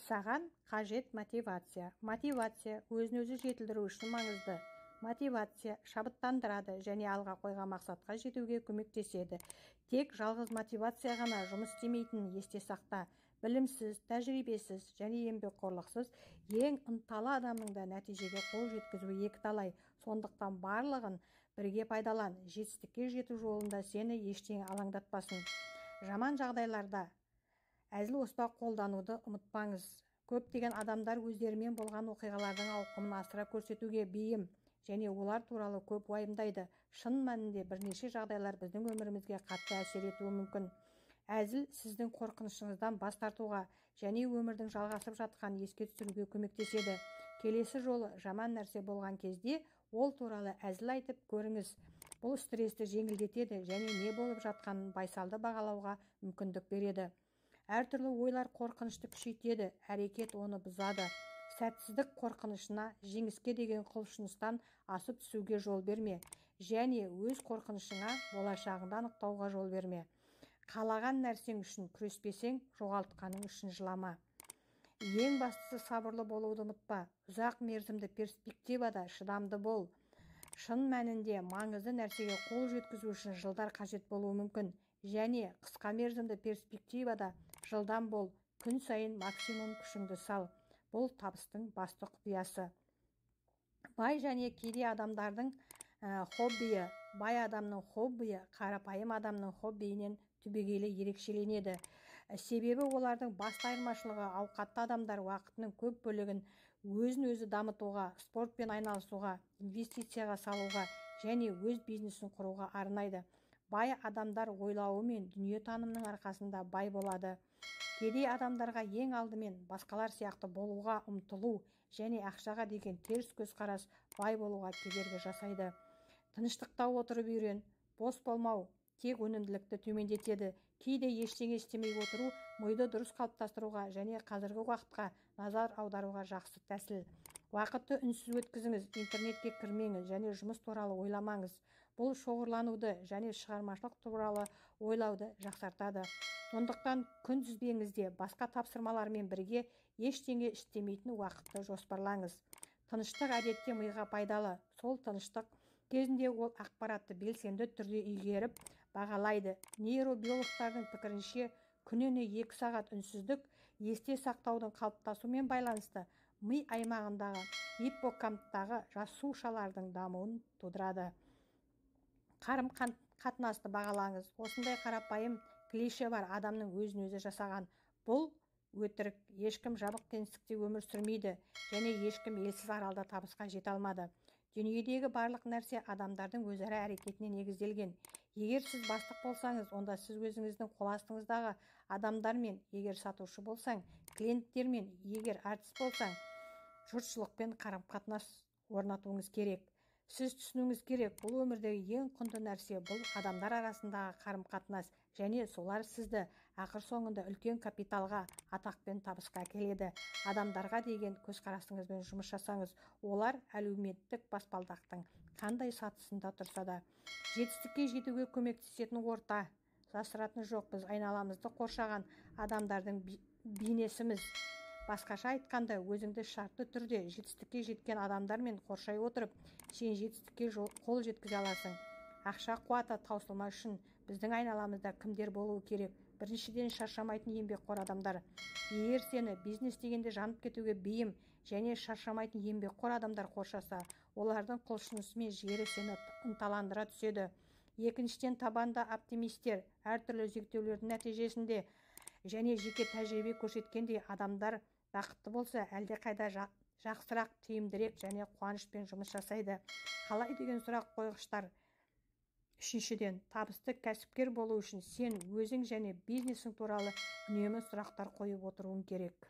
Саған қажет мотивация. Мотивация өзін өзі жетілдіру үшін маңызды. Мотивация шабыттандырады және алға қойған мақсатқа жетуге көмектеседі. Тек жалғыз мотивация ғана жұмыс істемейтінін есте сақта. Білімсіз, тәжірибесіз және еңбекқорлықсыз ең ынталы адамның да нәтижеге қол жеткізуі екіталай. Сондықтан барлығын бірге пайдалан. Жетістікке жету жолында сені ештеңе алаңдатпасын. Жаман жағдайларда әзіл-оспақ қолдануды ұмытпаңыз. Көптеген адамдар өздерімен болған оқиғалардың ауқымын асыра көрсетуге бейім және олар туралы көп уайымдайды. Шын мәнінде бірнеше жағдайлар біздің өмірімізге қатты әсер етуі мүмкін. Әзіл сіздің қорқынышыңыздан бас тартуға және өмірдің жалғасып жатқанын еске түсіруге көмектеседі. Келесі жолы жаман нәрсе болған кезде ол туралы әзіл айтып көріңіз. Бұл стрессті жеңілдетеді және не болып жатқанын байсалды бағалауға мүмкіндік береді. Әртүрлі ойлар қорқынышты күшейтеді, әрекет оны бұзады. Сәтсіздік қорқынышына, жеңіске деген құлшыныстан асып түсуге жол берме және өз қорқынышыңа болашағыңды анықтауға жол берме. Қалаған нәрсең үшін күреспесең, жоғалтқаның үшін жылама. Ең бастысы сабырлы болуды ұмытпа. Ұзақ мерзімді перспективада шыдамды бол. Шын мәнінде маңызды нәрсеге қол жеткізу үшін жылдар қажет болуы мүмкін. Және қысқа мерзімді перспективада жылдам бол. Күн сайын максимум күшіңді сал. Бұл табыстың басты құпиясы. Бай және кедей адамдардың хоббиі, бай адамның хоббиі қарапайым адамның хоббиінен түбегейлі ерекшеленеді. Себебі олардың басты айырмашылығы ауқатты адамдар уақытының көп бөлігін өзін-өзі дамытуға, спортпен айналысуға, инвестицияға салуға және өз бизнесін құруға арнайды. Бай адамдар ойлауы мен дүниетанымның арқасында бай болады. Кедей адамдарға ең алдымен басқалар сияқты болуға ұмтылу және ақшаға деген теріс көзқарас бай болуға кедергі жасайды. Тыныштықта отырып үйрен, бос болмау тек өнімділікті төмендетеді. Кейде ештеңе істемей отыру миды дұрыс қалыптастыруға және қазіргі уақытқа назар аударуға жақсы тәсіл. Уақытты үнсіз өткізіңіз, интернетке кірмеңіз және жұмыс туралы ойламаңыз. Бұл шоғырлануды және шығармашылық туралы ойлауды жақсартады. Сондықтан күнтізбеңізде басқа тапсырмалармен бірге ештеңе істемейтін уақытты жоспарлаңыз. Тыныштық әдетте миға пайдалы. Сол тыныштық кезінде ол ақпаратты белсенді түрде игеріп бағалайды. Нейробиологтардың пікірінше, күніне 2 сағат үнсіздік есте сақтаудың қалыптасуымен байланысты ми аймағындағы гиппокамптағы жасушалардың дамуын тудырады. Қарым-қатынасты бағалаңыз. Осындай қарапайым клише бар: адамның өзін-өзі жасаған. Бұл өтірік. Ешкім жабық кеңістікте өмір сүрмейді және ешкім елсіз аралда табысқа жете алмады. Дүниедегі барлық нәрсе адамдардың өзара әрекетіне негізделген. Егер сіз бастық болсаңыз, онда сіз өзіңіздің қол астыңыздағы адамдармен, егер сатушы болсаң, клиенттермен, егер артист болсаң, жұртшылықпен қарым-қатынас орнатуыңыз керек. Сіз түсінуіңіз керек, бұл өмірдегі ең құнды нәрсе бұл адамдар арасындағы қарым-қатынас және солар сізді ақыр соңында үлкен капиталға, атақ пен табысқа әкеледі. Адамдарға деген көзқарасыңызбен жұмыс жасаңыз. Олар әлеуметтік баспалдақтың қандай сатысында тұрса да. Жетістікке жетуге көмектесетін орта. Жасыратын жоқ, біз айналамызды қоршаған адамдардың бейнесіміз. Басқаша айтқанда, өзіңді шартты түрде жетістікке жеткен адамдармен қоршай отырып, сен жетістікке қол жеткізе аласың. Ақша қуаты таусылмас үшін біздің айналамызда кімдер болуы керек? Біріншіден, шаршамайтын еңбекқор адамдар. Егер сені бизнес дегенде жанып кетуге бейім және шаршамайтын еңбекқор адамдар қоршаса, олардың құлшынысы мен жігері сені ынталандыра түседі. Екіншіден, табанда оптимистер. Әртүрлі зерттеулердің нәтижесінде және жеке тәжірибе көрсеткендей, адамдар бақытты болса, әлде қайда жақсырақ, тиімдірек және қуанышпен жұмыс жасайды. Қалай деген сұрақ қойғыштар. Үшіншіден, табысты кәсіпкер болу үшін сен өзің және бизнесің туралы үнемі сұрақтар қойып отыруың керек.